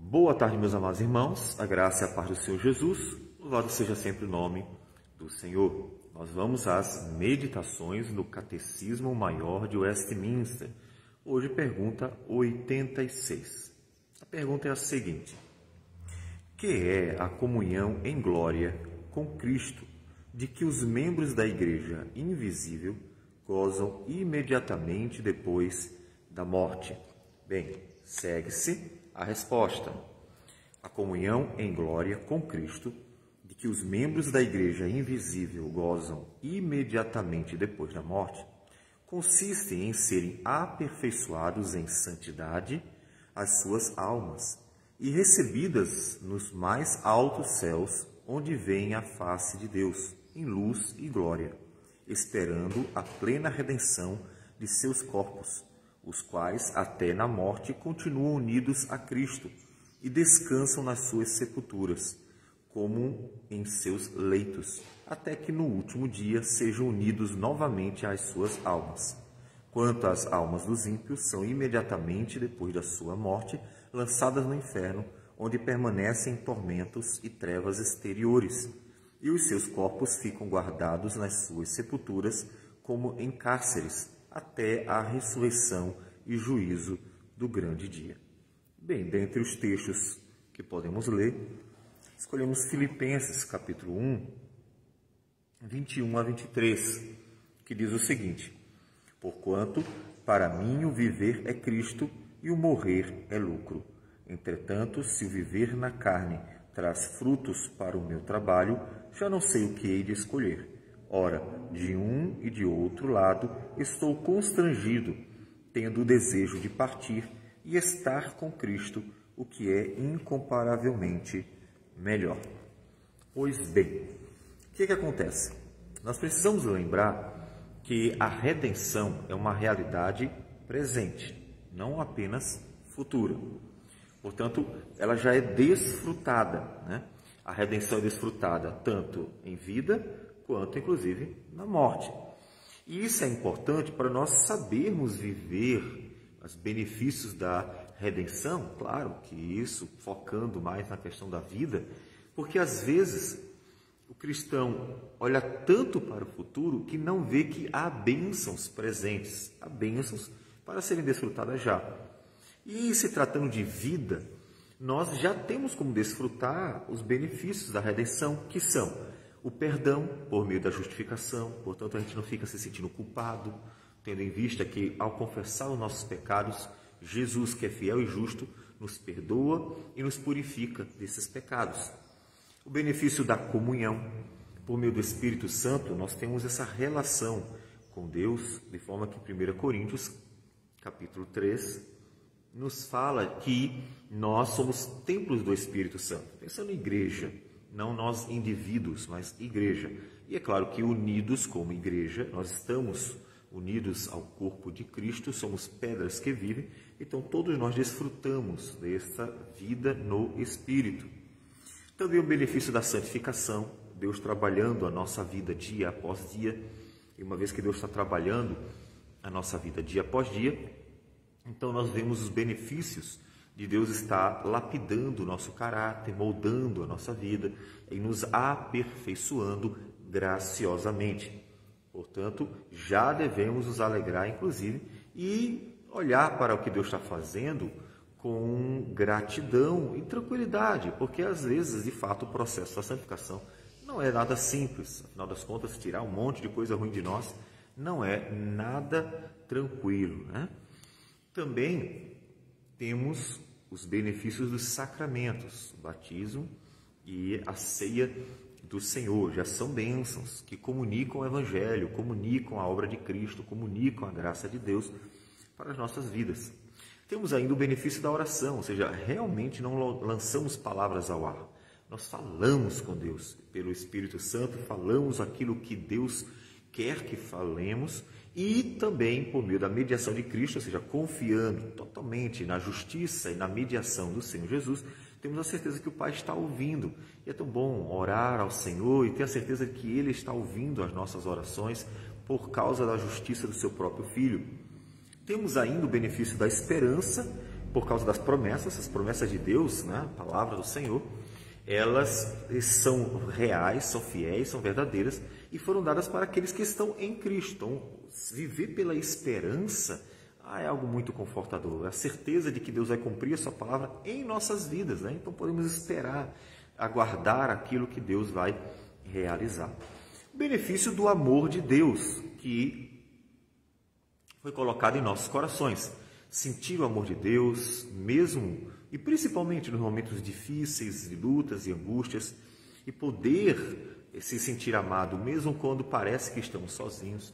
Boa tarde, meus amados irmãos, a graça e a paz do Senhor Jesus, louvado seja sempre o nome do Senhor. Nós vamos às meditações no Catecismo Maior de Westminster. Hoje, pergunta 86. A pergunta é a seguinte: que é a comunhão em glória com Cristo, de que os membros da Igreja invisível gozam imediatamente depois da morte? Bem, segue-se a resposta. A comunhão em glória com Cristo, de que os membros da Igreja invisível gozam imediatamente depois da morte, consiste em serem aperfeiçoados em santidade as suas almas e recebidas nos mais altos céus, onde vem a face de Deus, em luz e glória, esperando a plena redenção de seus corpos, os quais até na morte continuam unidos a Cristo e descansam nas suas sepulturas, como em seus leitos, até que no último dia sejam unidos novamente às suas almas. Quanto às almas dos ímpios, são imediatamente depois da sua morte lançadas no inferno, onde permanecem em tormentos e trevas exteriores, e os seus corpos ficam guardados nas suas sepulturas como em cárceres, até a ressurreição e juízo do grande dia. Bem, dentre os textos que podemos ler, escolhemos Filipenses, capítulo 1, 21 a 23, que diz o seguinte: porquanto, para mim o viver é Cristo e o morrer é lucro. Entretanto, se o viver na carne traz frutos para o meu trabalho, já não sei o que hei de escolher. Ora, de um e de outro lado estou constrangido, tendo o desejo de partir e estar com Cristo, o que é incomparavelmente melhor. Pois bem, o que acontece? Nós precisamos lembrar que a redenção é uma realidade presente, não apenas futura. Portanto, ela já é desfrutada, né? A redenção é desfrutada tanto em vida quanto, inclusive, na morte. E isso é importante para nós sabermos viver os benefícios da redenção, claro que isso focando mais na questão da vida, porque às vezes o cristão olha tanto para o futuro que não vê que há bênçãos presentes, há bênçãos para serem desfrutadas já. E se tratando de vida, nós já temos como desfrutar os benefícios da redenção, que são o perdão por meio da justificação. Portanto, a gente não fica se sentindo culpado, tendo em vista que, ao confessar os nossos pecados, Jesus, que é fiel e justo, nos perdoa e nos purifica desses pecados. O benefício da comunhão, por meio do Espírito Santo, nós temos essa relação com Deus, de forma que 1 Coríntios, capítulo 3, nos fala que nós somos templos do Espírito Santo. Pensando em igreja, não nós indivíduos, mas igreja. E é claro que unidos como igreja, nós estamos unidos ao corpo de Cristo, somos pedras que vivem, então todos nós desfrutamos dessa vida no Espírito. Também o benefício da santificação, Deus trabalhando a nossa vida dia após dia, e uma vez que Deus está trabalhando a nossa vida dia após dia, então nós vemos os benefícios de Deus estar lapidando o nosso caráter, moldando a nossa vida e nos aperfeiçoando graciosamente. Portanto, já devemos nos alegrar, inclusive, e olhar para o que Deus está fazendo com gratidão e tranquilidade, porque às vezes, de fato, o processo da santificação não é nada simples. Afinal das contas, tirar um monte de coisa ruim de nós não é nada tranquilo, né? Também temos os benefícios dos sacramentos, o batismo e a ceia do Senhor. Já são bênçãos que comunicam o Evangelho, comunicam a obra de Cristo, comunicam a graça de Deus para as nossas vidas. Temos ainda o benefício da oração, ou seja, realmente não lançamos palavras ao ar. Nós falamos com Deus pelo Espírito Santo, falamos aquilo que Deus quer que falemos, e também por meio da mediação de Cristo, ou seja, confiando totalmente na justiça e na mediação do Senhor Jesus, temos a certeza que o Pai está ouvindo. E é tão bom orar ao Senhor e ter a certeza que Ele está ouvindo as nossas orações por causa da justiça do seu próprio Filho. Temos ainda o benefício da esperança, por causa das promessas, as promessas de Deus, né? A palavra do Senhor, elas são reais, são fiéis, são verdadeiras e foram dadas para aqueles que estão em Cristo. Então, viver pela esperança é algo muito confortador, é a certeza de que Deus vai cumprir a sua palavra em nossas vidas, né? Então podemos esperar, aguardar aquilo que Deus vai realizar. O benefício do amor de Deus que foi colocado em nossos corações. Sentir o amor de Deus, mesmo e principalmente nos momentos difíceis, de lutas e angústias, e poder se sentir amado, mesmo quando parece que estamos sozinhos,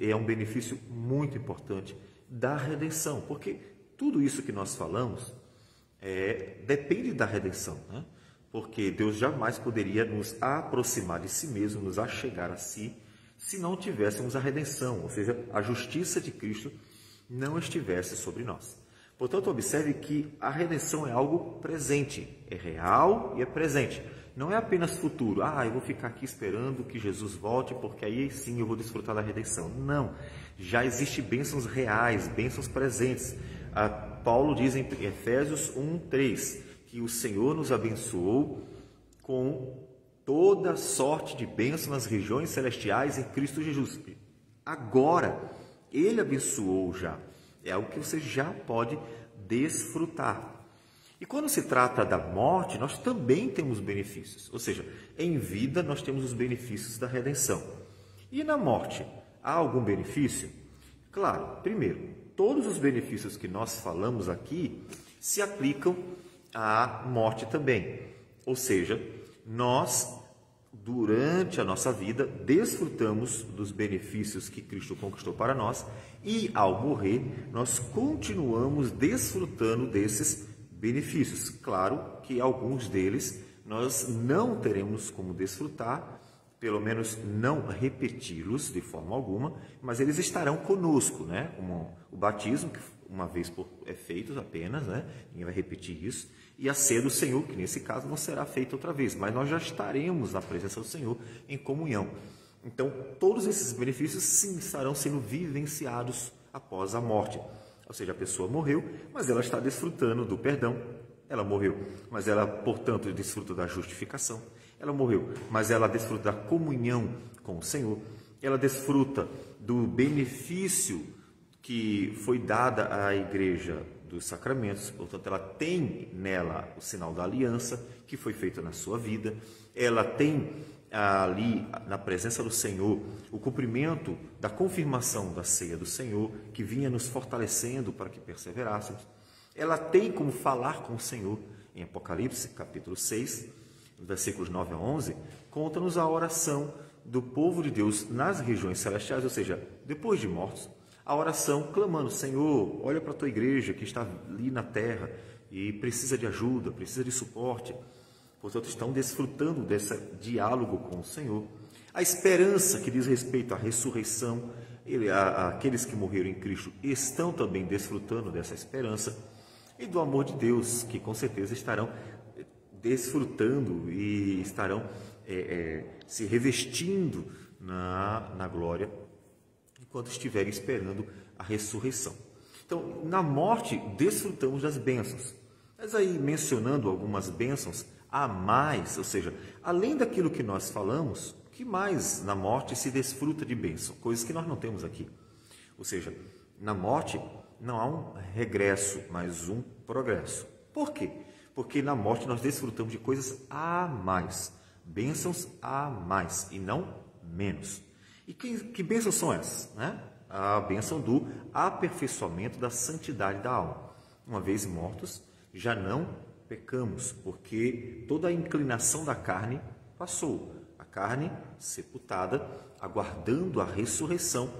é um benefício muito importante da redenção, porque tudo isso que nós falamos depende da redenção, né? Porque Deus jamais poderia nos aproximar de si mesmo, nos achegar a si, se não tivéssemos a redenção, ou seja, a justiça de Cristo não estivesse sobre nós. Portanto, observe que a redenção é algo presente, é real e é presente. Não é apenas futuro. Eu vou ficar aqui esperando que Jesus volte, porque aí sim eu vou desfrutar da redenção. Não, já existem bênçãos reais, bênçãos presentes. Paulo diz em Efésios 1:3 que o Senhor nos abençoou com toda sorte de bênçãos nas regiões celestiais em Cristo Jesus. Agora, Ele abençoou já. É algo que você já pode desfrutar. E quando se trata da morte, nós também temos benefícios. Ou seja, em vida nós temos os benefícios da redenção. E na morte, há algum benefício? Claro, primeiro, todos os benefícios que nós falamos aqui se aplicam à morte também. Ou seja, nós, durante a nossa vida, desfrutamos dos benefícios que Cristo conquistou para nós e, ao morrer, nós continuamos desfrutando desses benefícios. Claro que alguns deles nós não teremos como desfrutar, pelo menos não repeti-los de forma alguma, mas eles estarão conosco, né? Como o batismo, que uma vez é feito apenas, né? Ninguém vai repetir isso, e a ceia do Senhor, que nesse caso não será feita outra vez, mas nós já estaremos na presença do Senhor em comunhão. Então, todos esses benefícios sim estarão sendo vivenciados após a morte. Ou seja, a pessoa morreu, mas ela está desfrutando do perdão. Ela morreu, mas ela, portanto, desfruta da justificação. Ela morreu, mas ela desfruta da comunhão com o Senhor. Ela desfruta do benefício que foi dada à igreja dos sacramentos. Portanto, ela tem nela o sinal da aliança que foi feito na sua vida. Ela tem ali, na presença do Senhor, o cumprimento da confirmação da ceia do Senhor, que vinha nos fortalecendo para que perseverássemos. Ela tem como falar com o Senhor. Em Apocalipse, capítulo 6, versículos 9 a 11, conta-nos a oração do povo de Deus nas regiões celestiais, ou seja, depois de mortos, a oração clamando: Senhor, olha para a tua igreja que está ali na terra e precisa de ajuda, precisa de suporte. Portanto, estão desfrutando desse diálogo com o Senhor. A esperança que diz respeito à ressurreição, aqueles que morreram em Cristo estão também desfrutando dessa esperança. E do amor de Deus, que com certeza estarão desfrutando e estarão se revestindo na glória, enquanto estiverem esperando a ressurreição. Então, na morte, desfrutamos das bênçãos. Mas aí, mencionando algumas bênçãos a mais, ou seja, além daquilo que nós falamos, o que mais na morte se desfruta de bênção? Coisas que nós não temos aqui. Ou seja, na morte não há um regresso, mas um progresso. Por quê? Porque na morte nós desfrutamos de coisas a mais, bênçãos a mais e não menos. E que bênçãos são essas? Né? A bênção do aperfeiçoamento da santidade da alma. Uma vez mortos, já não pecamos, porque toda a inclinação da carne passou. A carne sepultada, aguardando a ressurreição,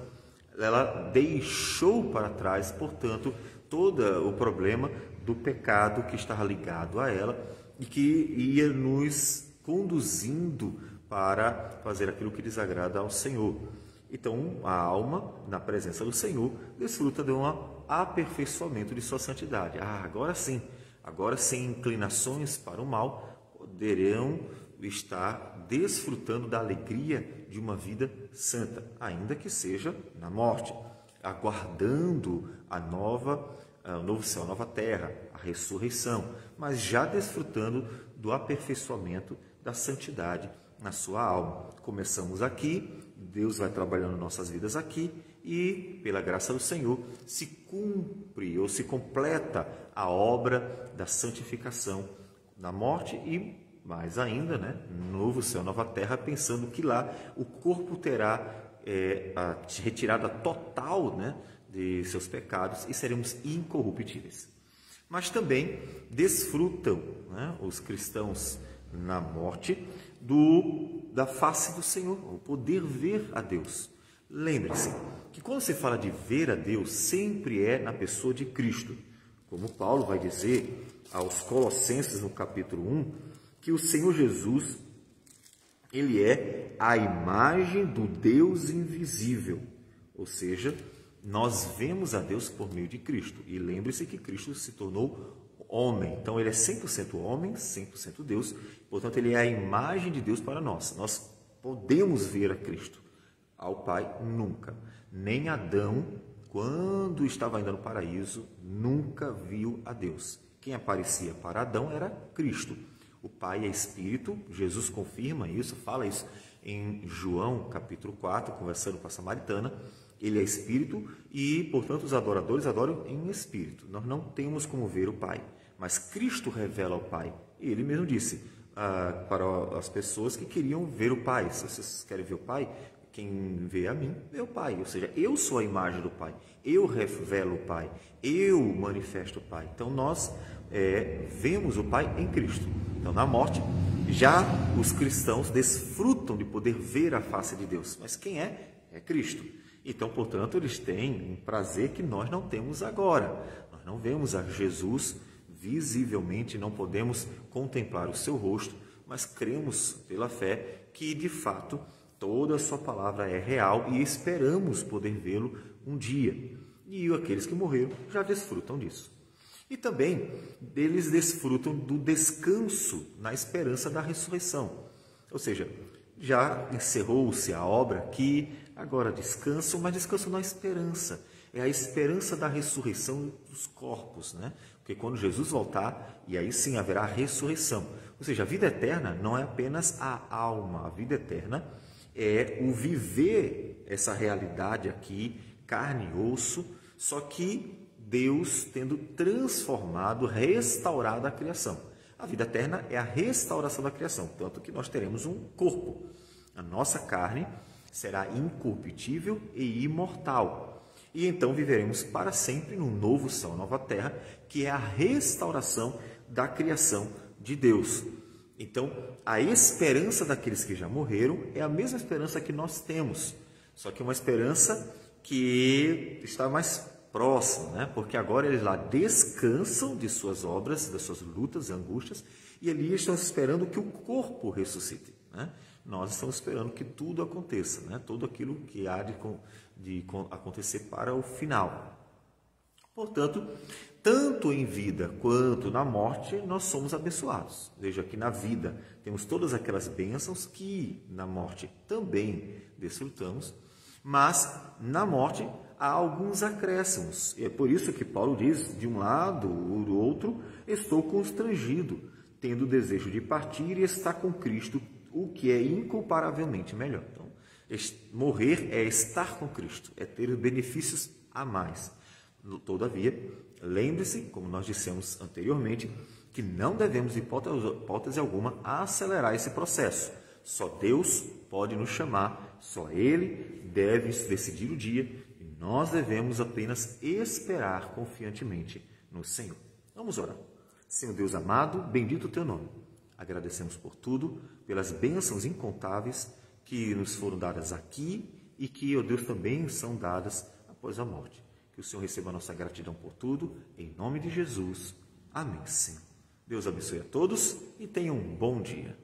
ela deixou para trás, portanto, todo o problema do pecado que estava ligado a ela e que ia nos conduzindo para fazer aquilo que desagrada ao Senhor. Então, a alma, na presença do Senhor, desfruta de um aperfeiçoamento de sua santidade. Agora sim, sem inclinações para o mal, poderão estar desfrutando da alegria de uma vida santa, ainda que seja na morte, aguardando a nova o novo céu, a nova terra, a ressurreição, mas já desfrutando do aperfeiçoamento da santidade na sua alma. Começamos aqui, Deus vai trabalhando nossas vidas aqui e, pela graça do Senhor, se cumpre ou se completa a obra da santificação na morte e, mais ainda, né, novo céu, nova terra, pensando que lá o corpo terá a retirada total, né, de seus pecados e seremos incorruptíveis. Mas também desfrutam, né, os cristãos na morte da face do Senhor, o poder ver a Deus. Lembre-se que quando se fala de ver a Deus, sempre é na pessoa de Cristo. Como Paulo vai dizer aos Colossenses no capítulo 1, que o Senhor Jesus, ele é a imagem do Deus invisível, ou seja, nós vemos a Deus por meio de Cristo. E lembre-se que Cristo se tornou homem, então ele é 100% homem, 100% Deus, portanto ele é a imagem de Deus para nós. Nós podemos ver a Cristo. Ao Pai, nunca. Nem Adão, quando estava ainda no paraíso, nunca viu a Deus. Quem aparecia para Adão era Cristo. O Pai é Espírito, Jesus confirma isso, fala isso em João capítulo 4, conversando com a samaritana. Ele é Espírito e, portanto, os adoradores adoram em Espírito. Nós não temos como ver o Pai, mas Cristo revela o Pai. E ele mesmo disse para as pessoas que queriam ver o Pai: se vocês querem ver o Pai, quem vê a mim, vê o Pai. Ou seja, eu sou a imagem do Pai, eu revelo o Pai, eu manifesto o Pai. Então, nós vemos o Pai em Cristo. Então, na morte, já os cristãos desfrutam de poder ver a face de Deus. Mas quem é? É Cristo. Então, portanto, eles têm um prazer que nós não temos agora. Nós não vemos a Jesus visivelmente, não podemos contemplar o seu rosto, mas cremos pela fé que, de fato, toda a sua palavra é real e esperamos poder vê-lo um dia. E aqueles que morreram já desfrutam disso. E também eles desfrutam do descanso na esperança da ressurreição. Ou seja, já encerrou-se a obra aqui, agora descansam, mas descansam na esperança. É a esperança da ressurreição dos corpos, né? Porque quando Jesus voltar, e aí sim haverá ressurreição. Ou seja, a vida eterna não é apenas a alma, a vida eterna é o viver essa realidade aqui, carne e osso, só que Deus tendo transformado, restaurado a criação. A vida eterna é a restauração da criação, tanto que nós teremos um corpo. A nossa carne será incorruptível e imortal. E então viveremos para sempre num novo céu, nova terra, que é a restauração da criação de Deus. Então, a esperança daqueles que já morreram é a mesma esperança que nós temos, só que uma esperança que está mais próxima, né? Porque agora eles lá descansam de suas obras, das suas lutas e angústias, e ali estão esperando que o corpo ressuscite, né? Nós estamos esperando que tudo aconteça, né? Tudo aquilo que há de acontecer para o final. Portanto, tanto em vida quanto na morte, nós somos abençoados. Veja que na vida temos todas aquelas bênçãos que na morte também desfrutamos, mas na morte há alguns acréscimos. E é por isso que Paulo diz, de um lado ou do outro, estou constrangido, tendo o desejo de partir e estar com Cristo, o que é incomparavelmente melhor. Então, morrer é estar com Cristo, é ter benefícios a mais. Todavia, lembre-se, como nós dissemos anteriormente, que não devemos, de hipótese alguma, acelerar esse processo. Só Deus pode nos chamar, só Ele deve decidir o dia e nós devemos apenas esperar confiantemente no Senhor. Vamos orar. Senhor Deus amado, bendito o Teu nome. Agradecemos por tudo, pelas bênçãos incontáveis que nos foram dadas aqui e que, ó Deus, também são dadas após a morte. Que o Senhor receba a nossa gratidão por tudo, em nome de Jesus. Amém, Senhor. Deus abençoe a todos e tenham um bom dia.